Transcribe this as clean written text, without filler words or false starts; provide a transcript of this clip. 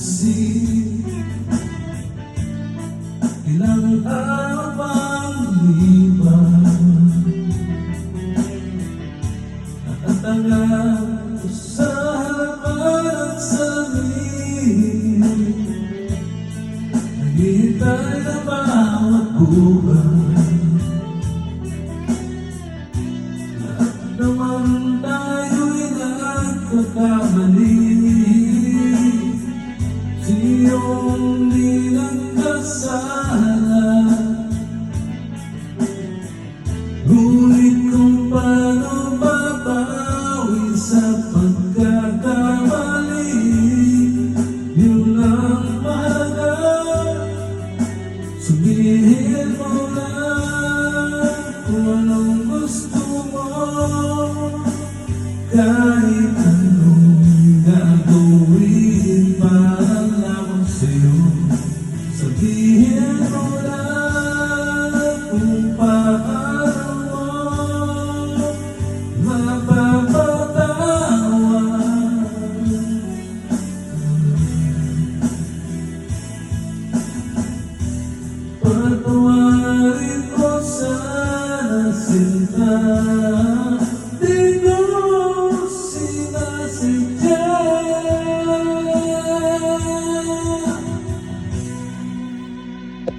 pansin. Ilang araw pang liban, nakatagal sa harapan at samin, naghihintay na bawat buwan. Lahat naman tayo'y nagkakamali, siyong di nagkasala. Ngunit kung paano babawi sa pagkakamali, yun ang mahalaga. Sabihin mo lang kung anong gusto mo, kahit anong gagawin para lamang sa'yo. Sabihin mo lang kung paano mo mapapatawad. Patawarin mo sana sinta,